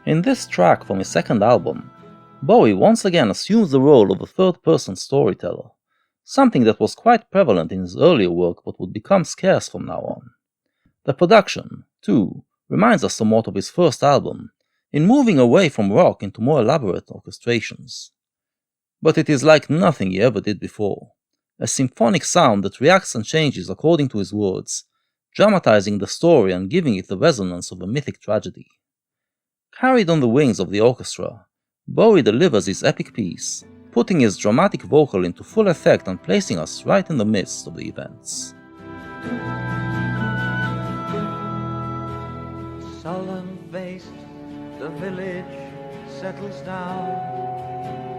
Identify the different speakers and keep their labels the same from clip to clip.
Speaker 1: In this track from his second album, Bowie once again assumes the role of a third-person storyteller, something that was quite prevalent in his earlier work but would become scarce from now on. The production, too, reminds us somewhat of his first album, in moving away from rock into more elaborate orchestrations. But it is like nothing he ever did before, a symphonic sound that reacts and changes according to his words, dramatizing the story and giving it the resonance of a mythic tragedy. Carried on the wings of the orchestra, Bowie delivers his epic piece, putting his dramatic vocal into full effect and placing us right in the midst of the events.
Speaker 2: Solemn-faced, the village settles down,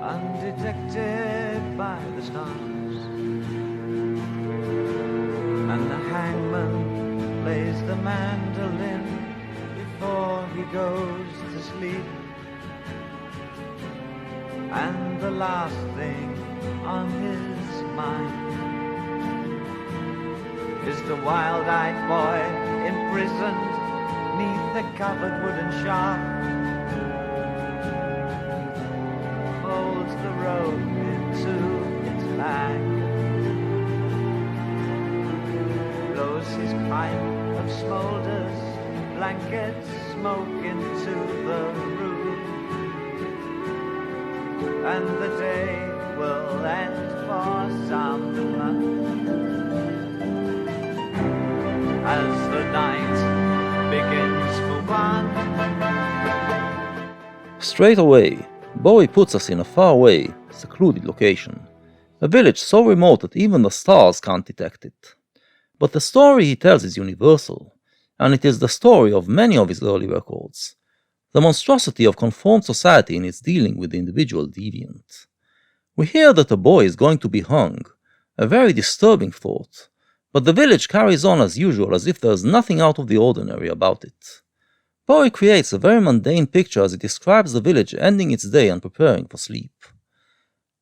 Speaker 2: undetected by the stars, and the hangman plays the mandolin before he goes to sleep. And the last thing on his mind is the wild-eyed boy imprisoned neath the covered wooden shaft, folds the rope into its bag, blows his pipe of smoulders, blankets smoke into the room, and the day will end for some as the night begins for one.
Speaker 1: Straight away, Bowie puts us in a faraway, secluded location, a village so remote that even the stars can't detect it. But the story he tells is universal, and it is the story of many of his early records, the monstrosity of conformed society in its dealing with the individual deviant. We hear that a boy is going to be hung, a very disturbing thought, but the village carries on as usual as if there is nothing out of the ordinary about it. Bowie creates a very mundane picture as he describes the village ending its day and preparing for sleep.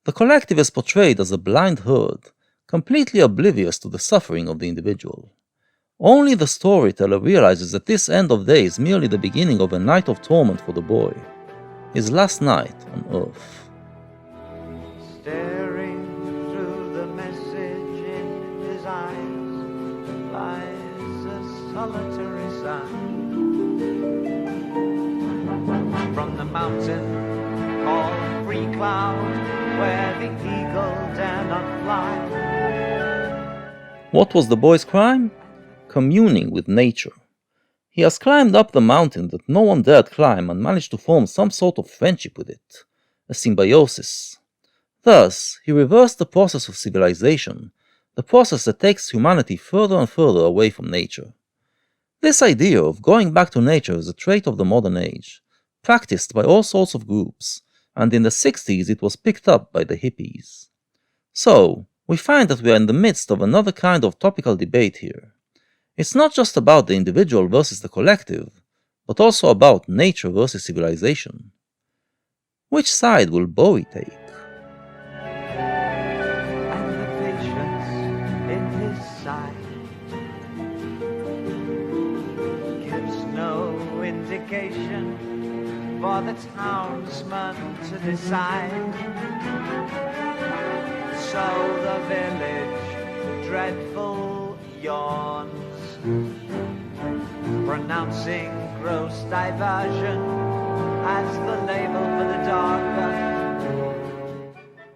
Speaker 1: The collective is portrayed as a blind herd, completely oblivious to the suffering of the individual. Only the storyteller realizes that this end of day is merely the beginning of a night of torment for the boy, his last night on Earth.
Speaker 2: Staring through the message in his eyes lies a solitary sign from the mountain called Freecloud, where the eagle dare not fly.
Speaker 1: What was the boy's crime? Communing with nature. He has climbed up the mountain that no one dared climb and managed to form some sort of friendship with it, a symbiosis. Thus, he reversed the process of civilization, the process that takes humanity further and further away from nature. This idea of going back to nature is a trait of the modern age, practiced by all sorts of groups, and in the 60s it was picked up by the hippies. So, we find that we are in the midst of another kind of topical debate here. It's not just about the individual versus the collective, but also about nature versus civilization. Which side will Bowie take?
Speaker 2: And the patience in his sight gives no indication for the townsman to decide. So the village dreadful yawns, pronouncing gross diversion as the label for the dog.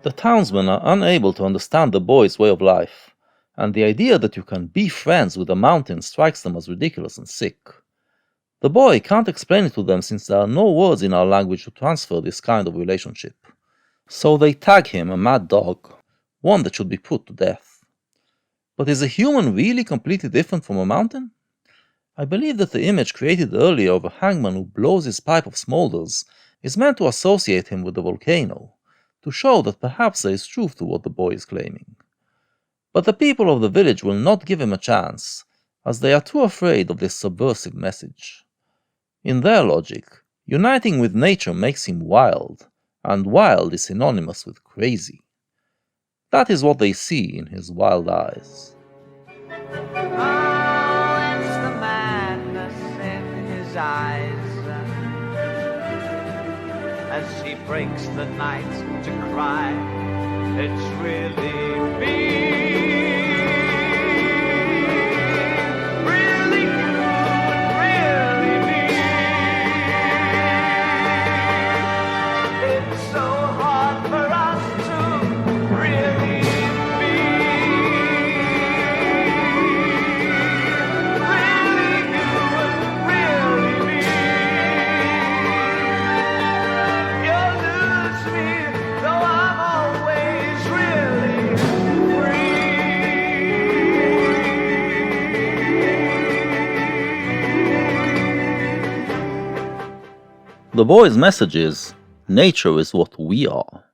Speaker 1: The townsmen are unable to understand the boy's way of life, and the idea that you can be friends with a mountain strikes them as ridiculous and sick. The boy can't explain it to them since there are no words in our language to transfer this kind of relationship. So they tag him a mad dog, one that should be put to death. But is a human really completely different from a mountain? I believe that the image created earlier of a hangman who blows his pipe of smolders is meant to associate him with the volcano, to show that perhaps there is truth to what the boy is claiming. But the people of the village will not give him a chance, as they are too afraid of this subversive message. In their logic, Uniting with nature makes him wild, and wild is synonymous with crazy. That is what they see in his wild eyes.
Speaker 2: Oh, it's the madness in his eyes as he breaks the night to cry. It's really me. Really, really me. It's so hard for us to really be. Really you, really me. You lose me, though I'm always really
Speaker 1: The boy's message is, nature is what we are.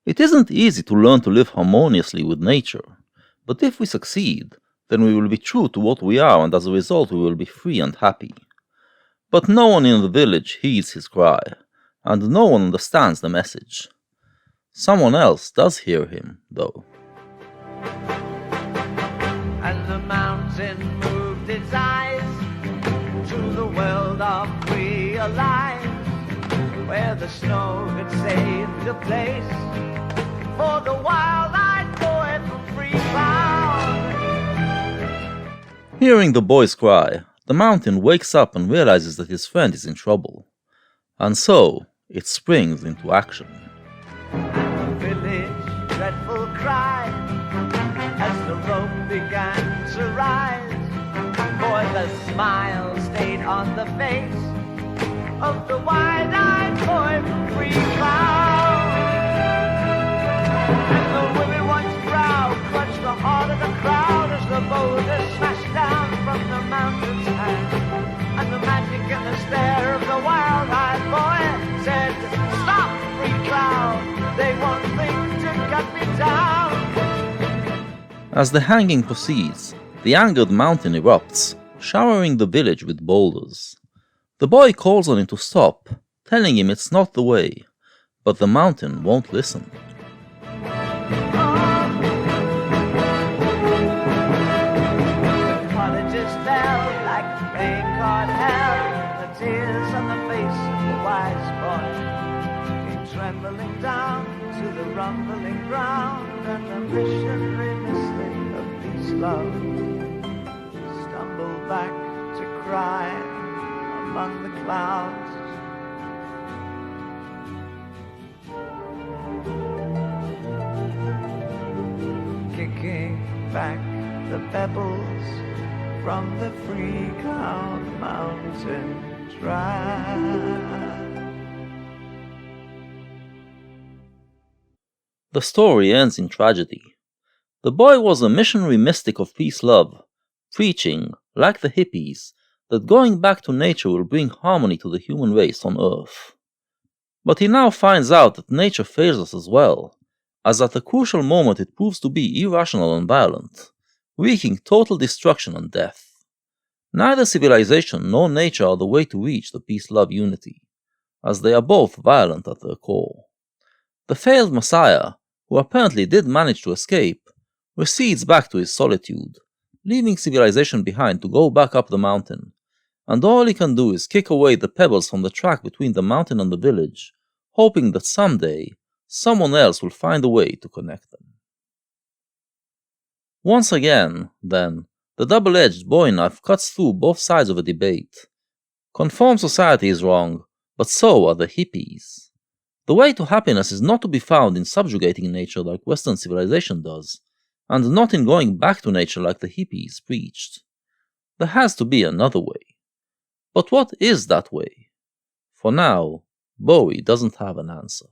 Speaker 1: It isn't easy to learn to live harmoniously with nature, but if we succeed, then we will be true to what we are and as a result we will be free and happy. But no one in the village heeds his cry, and no one understands the message. Someone else does hear him, though.
Speaker 2: And the mountain moved its eyes to the world of realize, where the snow had saved a place for the wild-eyed boy from Freecloud.
Speaker 1: Hearing the boy's cry, the mountain wakes up and realizes that his friend is in trouble. And so, it springs into action.
Speaker 2: And the village dreadful cry as the rope began to rise, for the smile stayed on the face of the wide-eyed boy from Freecloud. And the women once proud clutched the heart of the crowd as the boulders smashed down from the mountain's hand. And the magic and the stare of the wild-eyed boy said, "Stop, Freecloud, they won't think to cut me down."
Speaker 1: As the hanging proceeds, the angered mountain erupts, showering the village with boulders. The boy calls on him to stop, telling him it's not the way, but the mountain won't listen.
Speaker 2: The cottages fell like rain-caught hell. The tears on the face of the wise boy came trembling down to the rumbling ground, and the missionary mystic of peace love stumbled back to cry among the clouds. Kicking back the pebbles from the Freecloud mountain drive.
Speaker 1: The story ends in tragedy. The boy was a missionary mystic of peace love, preaching, like the hippies, that going back to nature will bring harmony to the human race on Earth. But he now finds out that nature fails us as well, as at a crucial moment it proves to be irrational and violent, wreaking total destruction and death. Neither civilization nor nature are the way to reach the peace-love unity, as they are both violent at their core. The failed Messiah, who apparently did manage to escape, recedes back to his solitude, leaving civilization behind to go back up the mountain, and all he can do is kick away the pebbles from the track between the mountain and the village, hoping that someday, someone else will find a way to connect them. Once again, then, the double-edged bowie knife cuts through both sides of a debate. Conform society is wrong, but so are the hippies. The way to happiness is not to be found in subjugating nature like Western civilization does, and not in going back to nature like the hippies preached. There has to be another way. But what is that way? For now, Bowie doesn't have an answer.